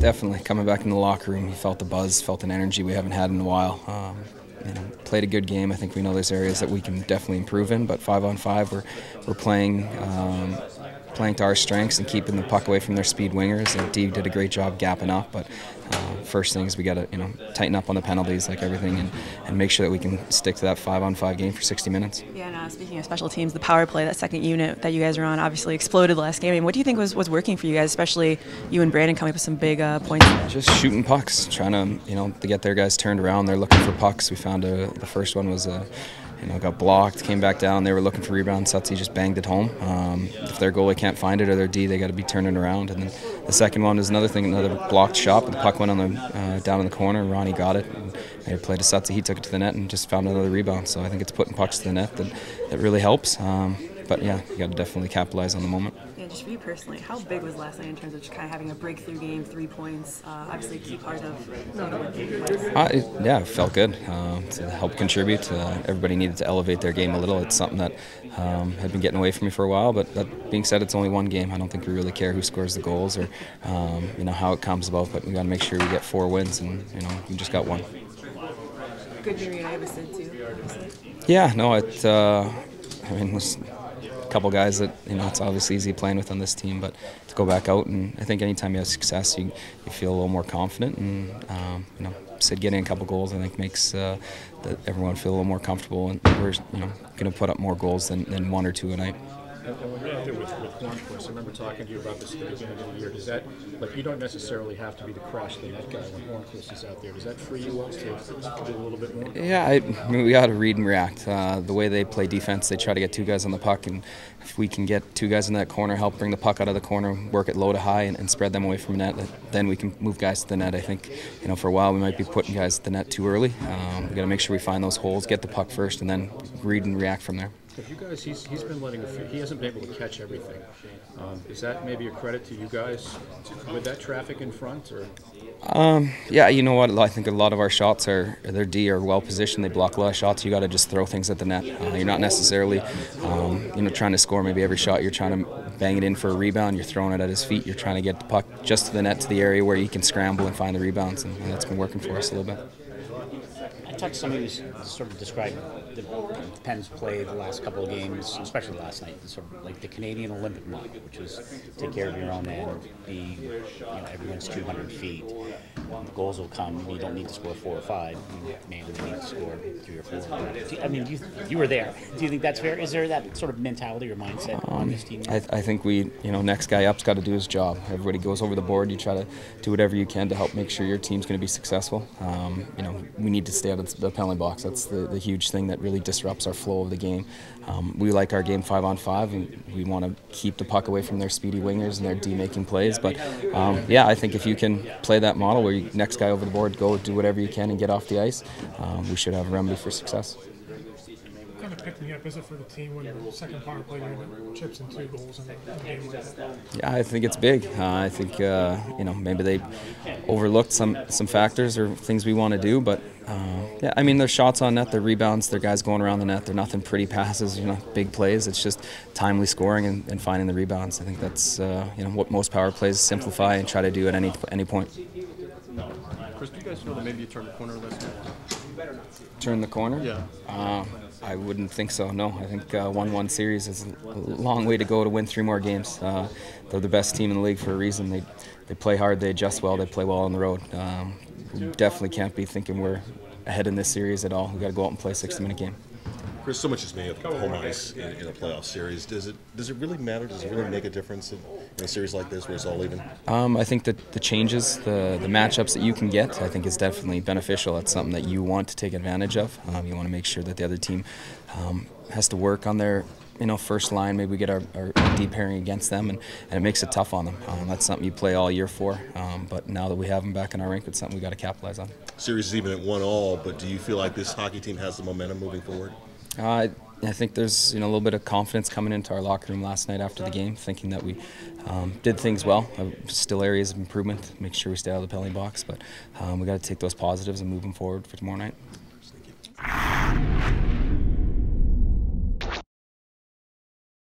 definitely. Coming back in the locker room, you felt the buzz, felt an energy we haven't had in a while. Played a good game. I think we know there's areas that we can definitely improve in, but 5-on-5, we're playing to our strengths and keeping the puck away from their speed wingers. And D did a great job gapping up, but first thing is we got to tighten up on the penalties, like everything, and make sure that we can stick to that 5-on-5 game for 60 minutes. Yeah, and speaking of special teams, the power play, that second unit that you guys are on, obviously exploded last game. I mean, what do you think was working for you guys, especially you and Brandon coming up with some big points? Just shooting pucks, trying to get their guys turned around. They're looking for pucks. We found the first one was got blocked, came back down. They were looking for rebound. Sutzi just banged it home. If their goalie can't find it or their D, they got to be turning around. And then the second one is another thing, another blocked shot. But the puck went on the down in the corner. Ronnie got it. And they played to Sutzi. He took it to the net and just found another rebound. So I think it's putting pucks to the net that really helps. But yeah, you got to definitely capitalize on the moment. Yeah, just for you personally, how big was last night in terms of just kind of having a breakthrough game, 3 points, obviously a key part of yeah, it felt good to help contribute. Everybody needed to elevate their game a little. It's something that had been getting away from me for a while, but that being said, it's only one game. I don't think we really care who scores the goals or how it comes about, but we got to make sure we get 4 wins, and we just got 1. Good game I have said too, obviously. Yeah, no, there's a couple guys that it's obviously easy playing with on this team, but to go back out, and I think anytime you have success, you feel a little more confident, and Sid getting a couple goals I think makes that everyone feel a little more comfortable, and we're going to put up more goals than 1 or 2 a night. And when you're out there with Hornquist, I remember talking to you about this at the beginning of the year. Does that, you don't necessarily have to be the crash the net guy when Hornquist is out there. Does that free you up to do a little bit more? Yeah, we got to read and react. The way they play defense, they try to get 2 guys on the puck, and if we can get 2 guys in that corner, help bring the puck out of the corner, work it low to high, and spread them away from the net, then we can move guys to the net. I think for a while we might be putting guys to the net too early. We got to make sure we find those holes, get the puck first, and then read and react from there. If you guys, he's been letting he hasn't been able to catch everything. Is that maybe a credit to you guys with that traffic in front, or? Yeah, you know what? I think a lot of our shots their D are well positioned. They block a lot of shots. You got to just throw things at the net. You're not necessarily, trying to score maybe every shot. You're trying to bang it in for a rebound. You're throwing it at his feet. You're trying to get the puck just to the net, to the area where he can scramble and find the rebounds, and that's been working for us a little bit. I talked to somebody who sort of described the Pens play the last couple of games, especially last night, sort of like the Canadian Olympic model, which was take care of your own end, everyone's 200 feet. The goals will come. You don't need to score 4 or 5. You may only need to score 3 or 4. I mean, you were there. Do you think that's fair? Is there that sort of mentality or mindset on this team? I think next guy up's got to do his job. Everybody goes over the board. You try to do whatever you can to help make sure your team's going to be successful. We need to stay out of the penalty box. That's the huge thing that really disrupts our flow of the game. We like our game 5-on-5, and we want to keep the puck away from their speedy wingers and their D making plays. But yeah, I think if you can play that model where you next guy over the board, go do whatever you can and get off the ice, we should have a remedy for success. What kind of pick me up is it for the team when the second power play unit chips and 2 goals in a game like that? Yeah, I think it's big. I think maybe they overlooked some factors or things we want to do, but yeah, I mean, their shots on net, their rebounds, their guys going around the net. They're nothing pretty passes, big plays. It's just timely scoring and finding the rebounds. I think that's what most power plays simplify and try to do at any point. Chris, do you guys feel that maybe you turned the corner last night? Turn the corner? Yeah. I wouldn't think so, no. I think 1-1 series is a long way to go to win 3 more games. They're the best team in the league for a reason. They play hard, they adjust well, they play well on the road. We definitely can't be thinking we're ahead in this series at all. We've got to go out and play a 60-minute game. Chris, so much is made of home ice in a playoff series. Does it really matter? Does it really make a difference in a series like this where it's all even? I think that the changes, the matchups that you can get, I think is definitely beneficial. That's something that you want to take advantage of. You want to make sure that the other team has to work on their first line. Maybe we get our D pairing against them, and it makes it tough on them. That's something you play all year for, but now that we have them back in our rink, it's something we got to capitalize on. Series is even at 1-1, but do you feel like this hockey team has the momentum moving forward? I think there's a little bit of confidence coming into our locker room last night after the game, thinking that we did things well. Still areas of improvement, make sure we stay out of the penalty box, but we got to take those positives and move them forward for tomorrow night.